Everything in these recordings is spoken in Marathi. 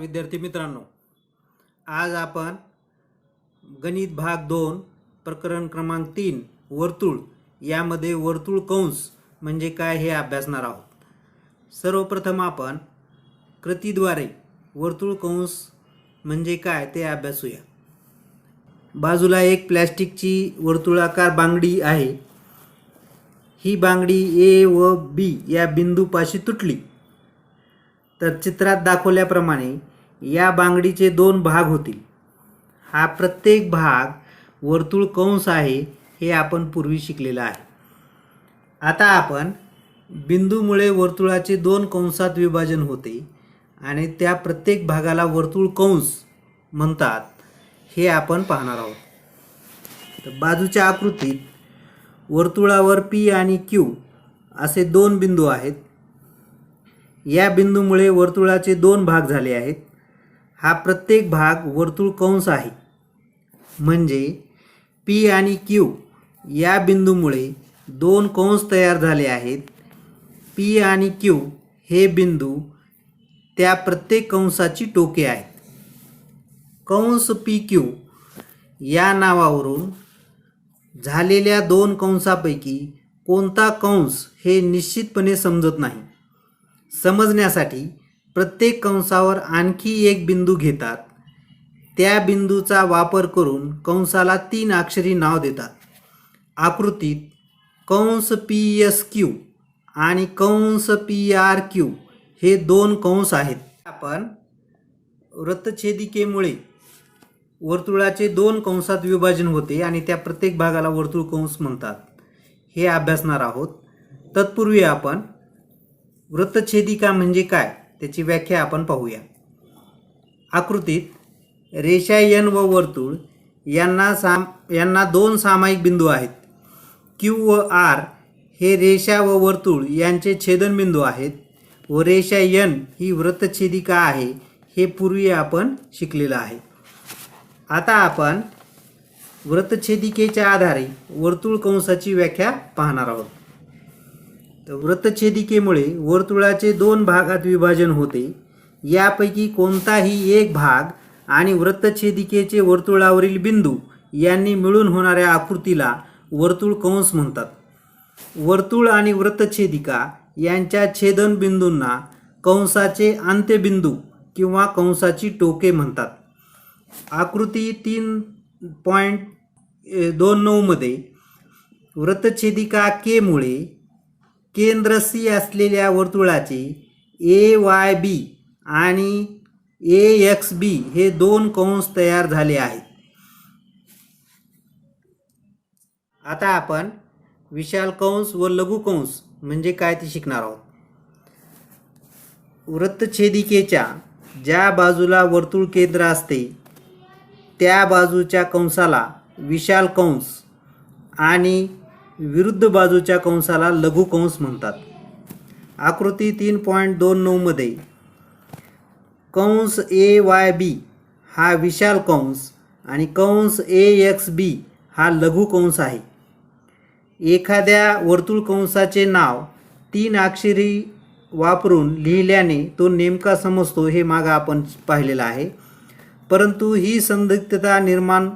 विद्यार्थी मित्रांनो, आज आपण गणित भाग 2 प्रकरण क्रमांक 3 वर्तुळ यामध्ये वर्तुळ कंस म्हणजे काय हे अभ्यासणार आहोत। सर्वप्रथम आपण कृतीद्वारे वर्तुळ कंस म्हणजे काय ते अभ्यासूया। बाजूला एक प्लास्टिकची वर्तुळाकार बांगडी आहे। ही बांगडी ए व बी या बिंदूपाशी तुटली तर चित्रात दाखवल्याप्रमाणे या बांगडीचे दोन भाग होतील। हा प्रत्येक भाग वर्तुळ कंस आहे हे आपण पूर्वी शिकलेले आहे। आता आपण बिंदूमुळे वर्तुळाचे दोन कंसात विभाजन होते आणि त्या प्रत्येक भागाला वर्तुळ कंस म्हणतात हे आपण पाहणार आहोत। तर बाजूच्या आकृतीत वर्तुळावर P आणि Q असे दोन बिंदू आहेत। या बिंदूमुळे वर्तुळाचे दोन भाग झाले आहेत। हा प्रत्येक भाग वर्तुळ कंस आहे। म्हणजे P आणि Q या बिंदूमुळे दोन कंस तयार झाले आहेत। P आणि Q हे बिंदू त्या प्रत्येक कंसाची टोके आहेत। कंस PQ या नावावरून झालेल्या दोन कंसापैकी कोणता कंस हे निश्चितपणे समजत नाही। समजण्यासाठी प्रत्येक कंसावर आणखी एक बिंदू घेतात। त्या बिंदूचा वापर करून कंसाला 3 अक्षरी नाव देतात। आकृतीत कंस PSQ आणि कंस PRQ हे दोन कंस आहेत। आपण वृत्तछेदिकेमुळे वर्तुळाचे दोन कंसात विभाजन होते आणि त्या प्रत्येक भागाला वर्तुळ कंस म्हणतात हे अभ्यासणार आहोत। तत्पूर्वी आपण वृत्तछेदिका म्हणजे काय त्याची व्याख्या आपण पाहूया। आकृतीत रेषा N व वर्तुळ यांना दोन सामायिक बिंदू आहेत। Q व R हे रेषा व वर्तुळ यांचे छेदनबिंदू आहेत व रेषा N ही वृत्तछेदिका आहे हे पूर्वी आपण शिकलेलं आहे। आता आपण वृत्तछेदिकेच्या आधारे वर्तुळ कंसाची व्याख्या पाहणार आहोत। तर वृत्तछेदिकेमुळे वर्तुळाचे दोन भागात विभाजन होते। यापैकी कोणताही एक भाग आणि वृत्तछेदिकेचे वर्तुळावरील बिंदू यांनी मिळून होणाऱ्या आकृतीला वर्तुळ कंस म्हणतात। वर्तुळ आणि वृत्तछेदिका यांच्या छेदन बिंदूंना कंसाचे अंत्यबिंदू किंवा कंसाची टोके म्हणतात। आकृती 3.29 मध्ये वृत्तछेदिका K मुळे केंद्र C असलेल्या वर्तुळाचे AYB आणि AXB हे दोन कंस तयार झाले आहेत। आता आपण विशाल कंस व लघु कंस म्हणजे काय ते शिकणार आहोत। वृत्तछेदिकेच्या ज्या बाजूला वर्तुळ केंद्र असते त्या बाजूच्या कंसाला विशाल कंस आणि विरुद्ध बाजूच्या कंसाला लघु कंस म्हणतात। आकृती 3.29 मध्ये कंस AYB हा विशाल कंस आणि कंस AXB हा लघु कंस आहे। एखाद्या वर्तुळ कंसाचे नाव 3 अक्षरी वापरून लिहिल्याने तो नेमका समजतो हे मागे आपण पाहिलेलं आहे। परंतु ही संदिग्धता निर्माण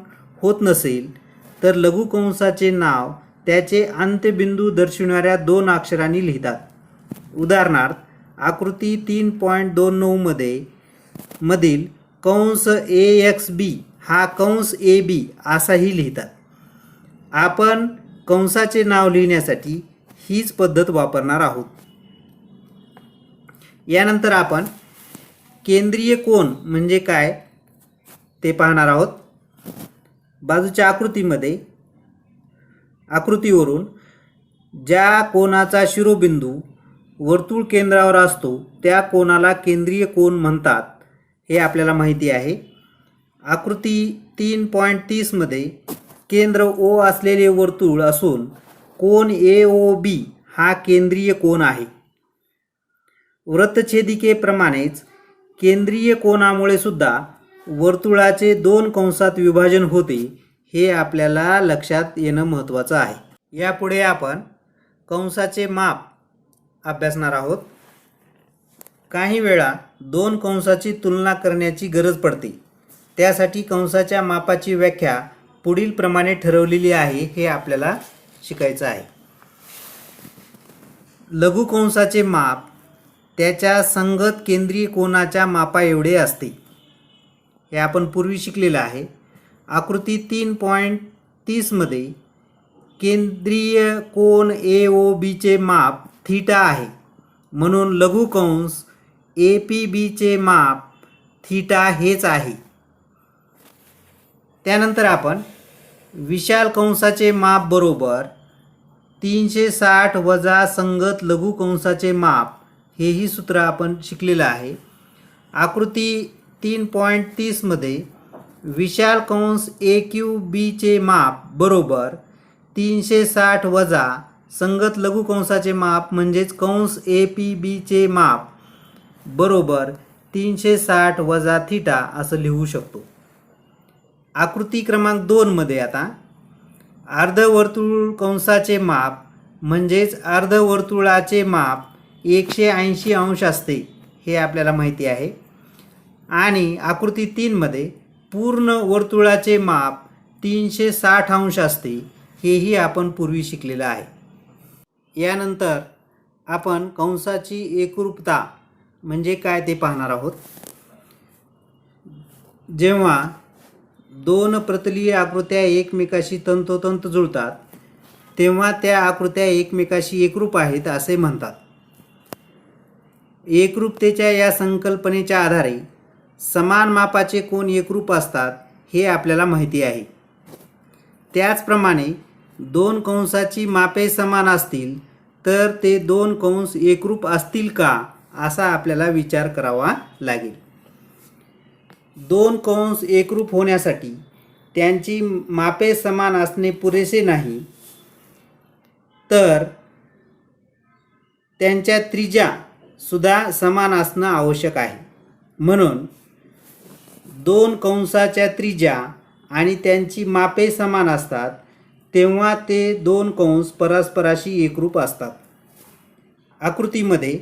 होत नसेल तर लघु कंसाचे नाव त्याचे अंत्यबिंदू दर्शविणाऱ्या 2 अक्षरांनी लिहितात। उदाहरणार्थ आकृती 3.29 मधील कंस AXB हा कंस AB असाही लिहितात। आपण कंसाचे नाव लिहिण्यासाठी हीच पद्धत वापरणार आहोत। यानंतर आपण केंद्रीय कोन म्हणजे काय ते पाहणार आहोत। बाजूच्या आकृतीवरून ज्या कोनाचा शिरोबिंदू वर्तुळ केंद्रावर असतो त्या कोनाला केंद्रीय कोन म्हणतात हे आपल्याला माहिती आहे। आकृती 3.30 मध्ये केंद्र O असलेले वर्तुळ असून कोन AOB हा केंद्रीय कोन आहे। वृत्तछेदिकेप्रमाणेच केंद्रीय कोनामुळे सुद्धा वर्तुळाचे दोन कंसात विभाजन होते हे आपल्याला लक्षात येणं महत्त्वाचं आहे। यापुढे आपण कंसाचे माप अभ्यासणार आहोत। काही वेळा दोन कंसाची तुलना करण्याची गरज पडते. त्यासाठी कंसाच्या मापाची व्याख्या पुढील प्रमाणे ठरवलेली आहे, हे आपल्याला शिकायचं आहे. लघु कंसाचे माप त्याच्या संगत केंद्रीय कोनाच्या मापा एवढे असते. हे आपण पूर्वी शिकलेलं आहे. आकृती 3.30 मध्ये केंद्रीय कोन AOB चे माप थीटा आहे, म्हणून लघु कंस APB चे माप थीटा हेच आहे. त्यानंतर आपण विशाल कंसाचे माप बरोबर 360 वजा संगत लघु कंसाचे माप हेही सूत्र आपण शिकलेलं आहे. आकृती 3.30 मध्ये विशाल कंस AQB चे माप बरोबर 360 वजा संगत लघु कंसाचे माप म्हणजेच कंस APB चे माप बरोबर 360 वजा थीटा असं लिहू शकतो. आकृती क्रमांक 2 मध्ये आता अर्धवर्तुळ कंसाचे माप म्हणजेच अर्धवर्तुळाचे माप 180 अंश असते, हे आपल्याला माहिती आहे. आणि आकृती 3 मध्ये पूर्ण वर्तुळाचे माप 360 अंश असते, हेही आपण पूर्वी शिकलेलं आहे. यानंतर आपण कंसाची एकरूपता म्हणजे काय ते पाहणार आहोत. जेव्हा दोन प्रतलीय आकृत्या एकमेकाशी तंतोतंत जुळतात तेव्हा त्या आकृत्या एकमेकाशी एकरूप आहेत असे म्हणतात. एकरूपतेच्या या संकल्पनेच्या आधारे समान मापाचे कोन एकरूप असतात हे आपल्याला माहिती आहे. त्याचप्रमाणे दोन कंसाची मापे समान असतील तर ते दोन कंस एकरूप असतील का असा आपल्याला विचार करावा लागेल. दोन कंस एकरूप होण्यासाठी त्यांची मापे समान असणे पुरेसे नाही, तर त्यांच्या त्रिज्या सुद्धा समान असणं आवश्यक आहे. म्हणून दोन कंसाच्या त्रिज्या आणि त्यांची मापे समान असतात तेव्हा ते दोन कंस परस्पराशी एकरूप असतात. आकृतीमध्ये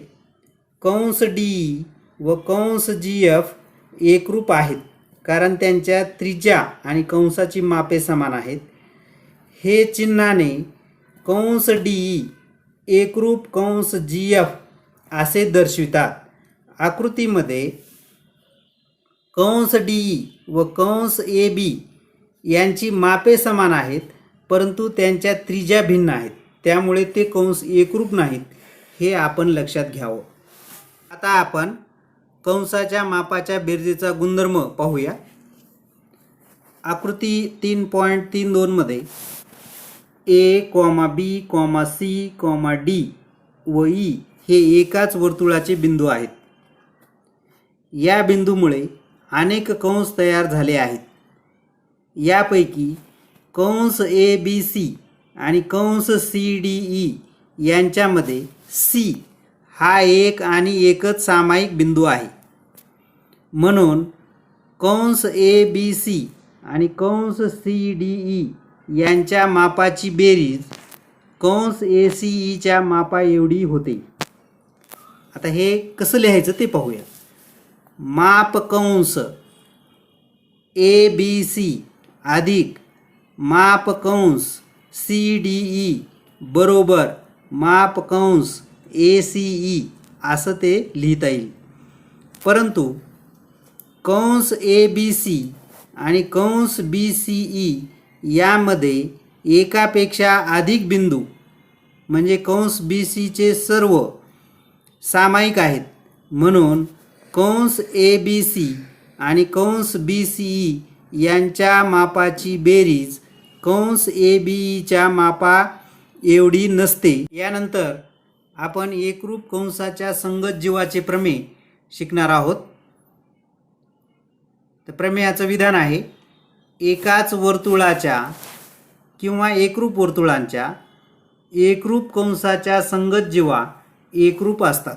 कंस DE व कंस GF एकरूप आहेत कारण त्यांच्या त्रिज्या आणि कंसाची मापे समान आहेत. हे चिन्हाने कंस DE एकरूप कंस GF असे दर्शवितात. आकृतीमध्ये कंस DE व कंस AB यांची मापे समान आहेत परंतु त्यांच्या त्रिज्या भिन्न आहेत, त्यामुळे ते कंस एकरूप नाहीत, हे आपण लक्षात घ्यावं. आता आपण कंसाच्या मापाच्या बेरजेचा गुणधर्म पाहूया. आकृती 3.32 मध्ये A, B, C, D व E हे एकाच वर्तुळाचे बिंदू आहेत. या बिंदूमुळे अनेक कंस तयार झाले आहेत. यापैकी कंस ABC आणि कंस CDE यांच्यामध्ये C हा एक आणि एकच सामायिक बिंदू आहे. म्हणून कंस ABC आणि कंस CDE यांच्या मापाची बेरीज कंस ACE च्या मापा एवढी होते. आता हे कसं लिहायचं ते पाहूया. माप कंस ABC अधिक माप कंस CDE बरोबर माप कंस ACE असं ते लिहिता येईल. परंतु कंस ABC आणि कंस BCE यामध्ये एकापेक्षा अधिक बिंदू म्हणजे कंस BCचे सर्व सामायिक आहेत. म्हणून कंस ABC आणि कंस BCE यांच्या मापाची बेरीज कंस ABEच्या मापा एवढी नसते. यानंतर आपण एकरूप कंसाच्या संगत जीवाचे प्रमेय शिकणार आहोत. तर प्रमेयाचं विधान आहे, एकाच वर्तुळाच्या किंवा एकरूप वर्तुळांच्या एकरूप कंसाच्या संगत जीवा एकरूप असतात.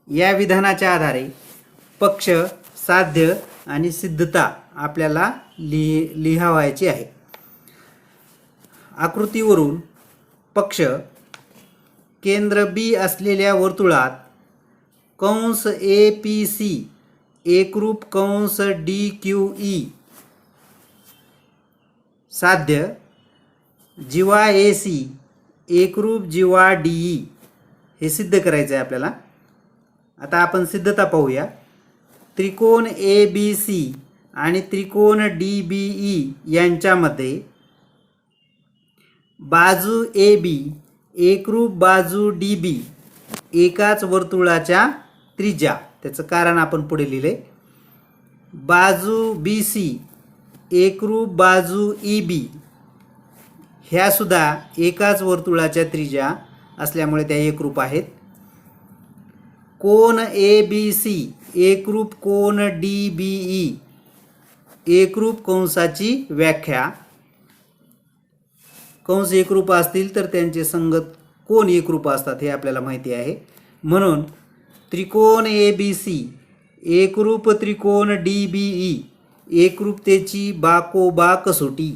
या विधानाच्या आधारे पक्ष, साध्य आणि सिद्धता आपल्याला लिहावायची आहे. आकृतीवरून पक्ष केंद्र B असलेल्या वर्तुळात कंस APC एकरूप कंस DQE साध्य जीवा AC एकरूप जीवा DE हे सिद्ध करायचं आहे आपल्याला. आता आपण सिद्धता पाहूया. त्रिकोण ABC आणि त्रिकोण DBE यांच्यामध्ये बाजू AB एकरूप बाजू DB एकाच वर्तुळाच्या त्रिज्या, त्याचं कारण आपण पुढे लिहिले. बाजू BC एकरूप बाजू EB ह्या सुद्धा एकाच वर्तुळाच्या त्रिज्या असल्यामुळे त्या एकरूप आहेत. कोन ABC एकरूप कोन DBE एकरूप कंसाची व्याख्या. कंस एकरूप असतील तर त्यांचे संगत कोन एकरूप असतात हे आपल्याला माहिती आहे. म्हणून त्रिकोण ABC एकरूप त्रिकोण DBE एकरूपतेची बाकोबा कसोटी.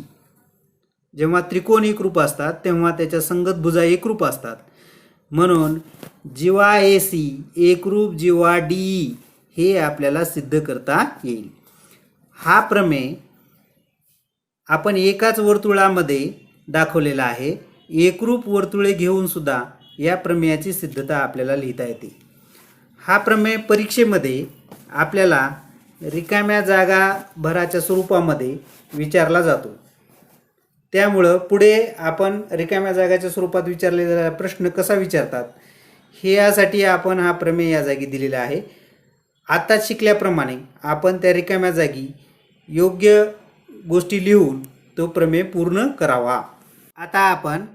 जेव्हा त्रिकोण एकरूप असतात तेव्हा त्याच्या संगत भुजा एकरूप असतात. म्हणून जीवा AC एकरूप जीवा DE हे आपल्याला सिद्ध करता येईल. हा प्रमेय आपण एकाच वर्तुळामध्ये दाखवलेला आहे. एकरूप वर्तुळे घेऊन सुद्धा या प्रमेयाची सिद्धता आपल्याला लिहिता येते. हा प्रमेय परीक्षेमध्ये आपल्याला रिकाम्या जागा भराच्या स्वरूपामध्ये विचारला जातो. त्यामुळं पुढे आपण रिकाम्या जागाच्या स्वरूपात विचारलेला प्रश्न कसा विचारतात हे यासाठी आपण हा प्रमेय या जागी दिलेला आहे. आता शिकल्याप्रमाणे आपण त्या रिकाम्या जागी योग्य गोष्टी लिहून तो प्रमेय पूर्ण करावा. आता आपण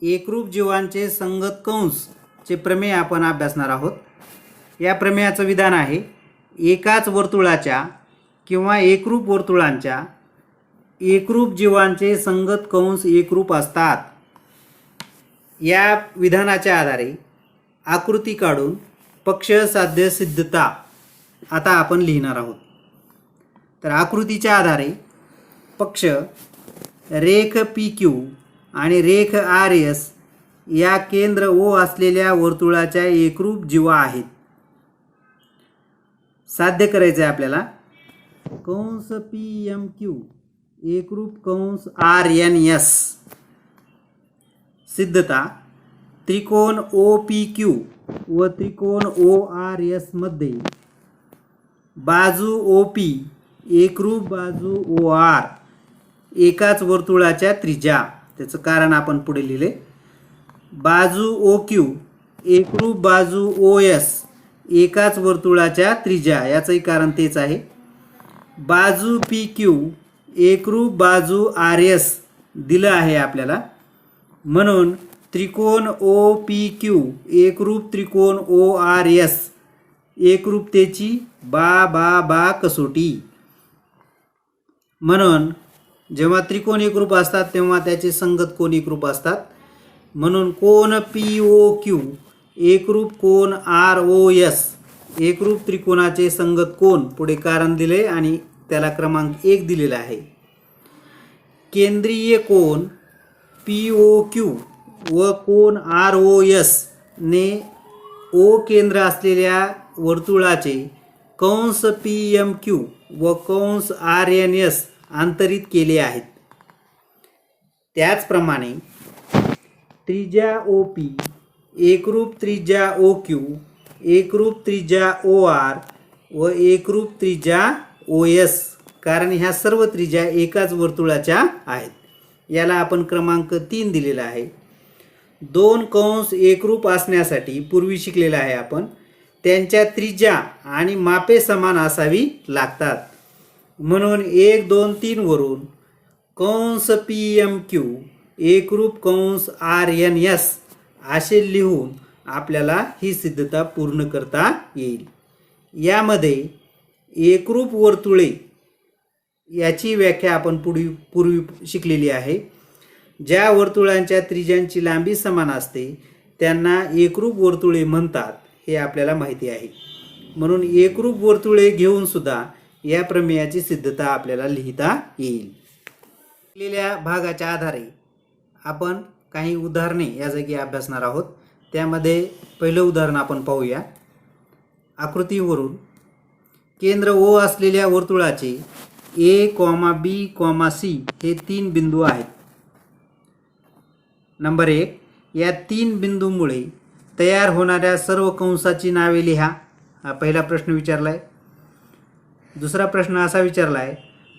एकरूप जीवांचे संगत कंसचे प्रमेय आपण अभ्यासणार आहोत. या प्रमेयाचं विधान आहे एकाच वर्तुळाच्या किंवा एकरूप वर्तुळांच्या एकरूप जीवांचे संगत कंस एकरूप असतात. या विधानाच्या आधारे आकृती काढून पक्ष साध्य सिद्धता आता आपण लिहिणार आहोत. तर आकृतीच्या आधारे पक्ष रेख PQ आणि रेख RS या केंद्र O असलेल्या वर्तुळाच्या एकरूप जीवा आहेत. साध्य करायचे आहे आपल्याला. कंस PMQ एकरूप कंस RNS. सिद्धता त्रिकोण OPQ व त्रिकोण ORS मध्ये बाजू OP एकरूप बाजू OR एकाच वर्तुळाच्या त्रिज्या, त्याचं कारण आपण पुढे लिहिले. बाजू OQ एकरूप बाजू OS एकाच वर्तुळाच्या त्रिज्या, याचंही कारण तेच आहे. बाजू PQ एकरूप बाजू RS दिलं आहे आपल्याला. म्हणून त्रिकोण OPQ एकरूप त्रिकोण ORS एकरूपतेची बा कसोटी. म्हणून जेव्हा त्रिकोण एकरूप असतात तेव्हा त्याचे संगत कोन एकरूप असतात. म्हणून कोन POQ एकरूप कोन ROS एकरूप त्रिकोणाचे संगत कोन पुढे कारण दिले आणि त्याला क्रमांक 1 दिलेला आहे. केंद्रीय कोन POQ व कोन ROS ने O केंद्र असलेल्या वर्तुळाचे कंस PMQ व कंस RNS अंतरित केले आहेत. त्याचप्रमाणे त्रिज्या OP एकरूप त्रिज्या OQ एकरूप त्रिज्या OR व एकरूप त्रिज्या OS, कारण ह्या सर्व त्रिज्या एकाच वर्तुळाच्या आहेत. याला आपण क्रमांक 3 दिलेला आहे. दोन कंस एकरूप असण्यासाठी पूर्वी शिकलेला आहे आपण, त्यांच्या त्रिज्या आणि मापे समान असावी लागतात. म्हणून 1 2 3 वरून कंस PMQ एकरूप कंस RNS असे लिहून आपल्याला ही सिद्धता पूर्ण करता येईल. यामध्ये एकरूप वर्तुळे याची व्याख्या आपण पूर्वी शिकलेली आहे. ज्या वर्तुळांच्या त्रिज्यांची लांबी समान असते त्यांना एकरूप वर्तुळे म्हणतात हे आपल्याला माहिती आहे. म्हणून एकरूप वर्तुळे घेऊन सुद्धा या प्रमेयाची सिद्धता आपल्याला लिहिता येईल. दिलेल्या भागाच्या आधारे आपण काही उदाहरणे या जागी अभ्यासणार आहोत. त्यामध्ये पहिलं उदाहरण आपण पाहूया. आकृतीवरून केंद्र ओ असलेल्या वर्तुळाचे ए, बी, सी हे 3 बिंदू आहेत. नंबर 1, या 3 बिंदूंमुळे तयार होणाऱ्या सर्व कंसाची नावे लिहा. हा पहिला प्रश्न विचारला आहे. दुसरा प्रश्न असा विचारला आहे,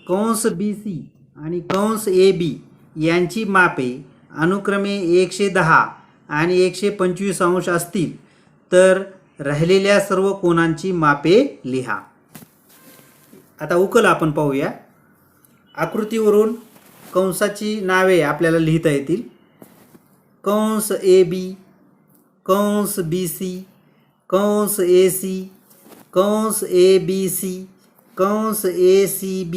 कंस BC आणि कंस AB यांची मापे अनुक्रमे 110 आणि 125 अंश असतील तर राहिलेल्या सर्व कोनांची मापे लिहा. आता उकल आपण पाहूया. आकृतीवरून कंसाची नावे आपल्याला लिहिता येतील. कंस AB, कंस BC, कंस AC, कंस ABC, कंस ACB,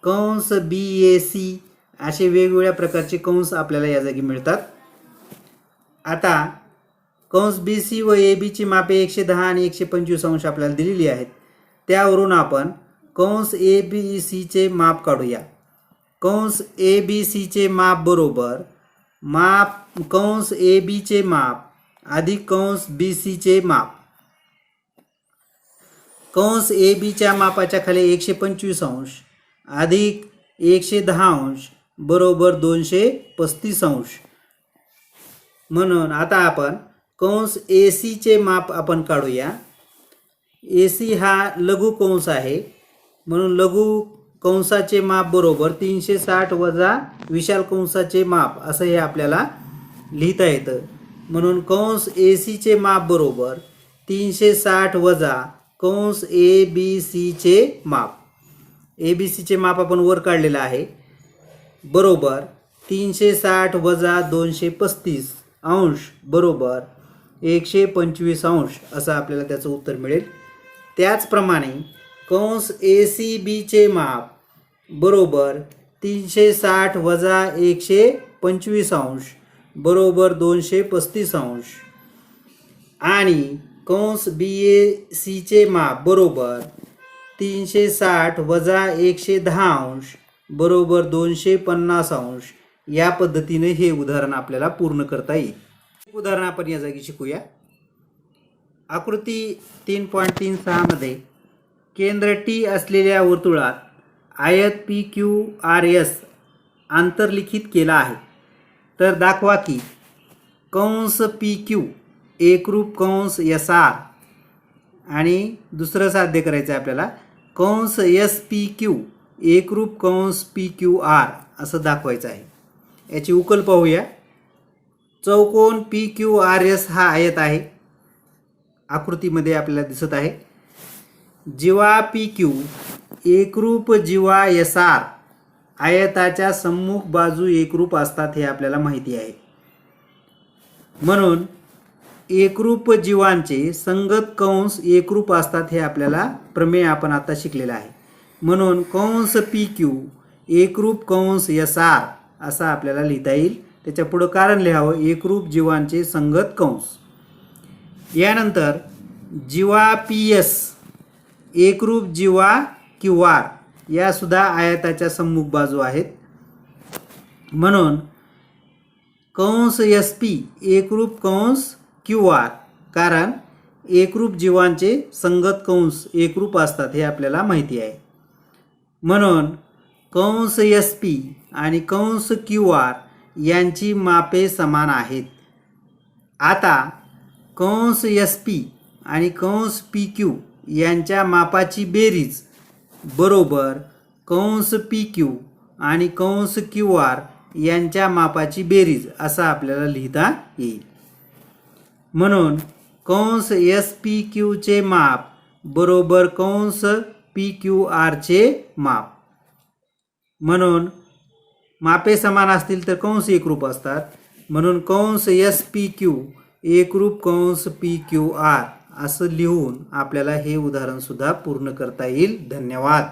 कंस BAC असे वेगवेगळ्या प्रकारचे कंस आपल्याला या जागी मिळतात. आता कंस BC व AB ची मापे 110 आणि 125 अंश आपल्याला दिलेली आहेत. त्यावरून आपण कंस ABC चे माप काढूया. कंस ABC चे माप बरोबर कंस AB चे माप अधिक कंस BC चे माप. कंस AB च्या मापाच्या खाली 125 अंश अधिक 110 अंश बरोबर 235 अंश. म्हणून आता आपण कंस AC चे माप आपण काढूया. AC हा लघु कंस आहे, म्हणून लघु कंसाचे माप बरोबर 360 वजा विशाल कंसाचे माप असं हे आपल्याला लिहिता येतं. म्हणून कंस AC चे माप बरोबर 360 वजा कंस ABC चे माप. ABC चे माप आपण वर काढलेलं आहे, बरोबर 360 वजा 235 अंश बरोबर 125 अंश असं आपल्याला त्याचं उत्तर मिळेल. त्याचप्रमाणे कंस ACB चे माप बरोबर 360 वजा 125 अंश बरोबर 235 अंश आणि कंस BAC चे माप बरोबर 360 वजा 110 अंश बरोबर 250 अंश. या पद्धतीने हे उदाहरण आपल्याला पूर्ण करता येईल. एक उदाहरण आपण या जागी शिकूया. आकृती 3.36 मध्ये केंद्र T असलेल्या वर्तुळात आयत PQRS आंतरलिखित केला आहे. तर दाखवा की कंस PQ एकरूप कंस SR आणि दुसरं साध्य करायचं आहे आपल्याला कंस SPQ एकरूप कंस PQR असं दाखवायचं आहे. याची उकल पाहूया. चौकोन PQRS हा आयत आहे, आकृतीमध्ये आपल्याला दिसत आहे. जीवा PQ एकरूप जीवा SR आयताच्या सम्मुख बाजू एकरूप असतात हे आपल्याला माहिती आहे. म्हणून एकरूप जीवांचे संगत कंस एकरूप असतात हे आपल्याला प्रमेय आपण आता शिकलेला आहे. म्हणून कंस PQ एकरूप कंस SR असा आपल्याला लिहिता येईल. त्याच्या पुढे कारण लिहावं, एकरूप जीवांचे संगत कंस. यानंतर जीवा PS एकरूप जीवा QR या सुद्धा आयताच्या सम्मुख बाजू आहेत. म्हणून कंस SP एकरूप कंस QR कारण एकरूप जीवांचे संगत कंस एकरूप असतात हे आपल्याला माहिती आहे. म्हणून कंस SP आणि कंस QR यांची मापे समान आहेत. आता कंस SP आणि कंस PQ यांच्या मापाची बेरीज बरोबर कंस PQ आणि कंस QR यांच्या मापाची बेरीज असं आपल्याला लिहिता येईल. म्हणून कंस SPQ चे माप बरोबर कंस PQR चे माप. म्हणून मापे समान असतील तर कंस एकरूप असतात. म्हणून कंस SPQ एकरूप कंस PQR असं लिहून आपल्याला हे उदाहरण सुद्धा पूर्ण करता येईल. धन्यवाद.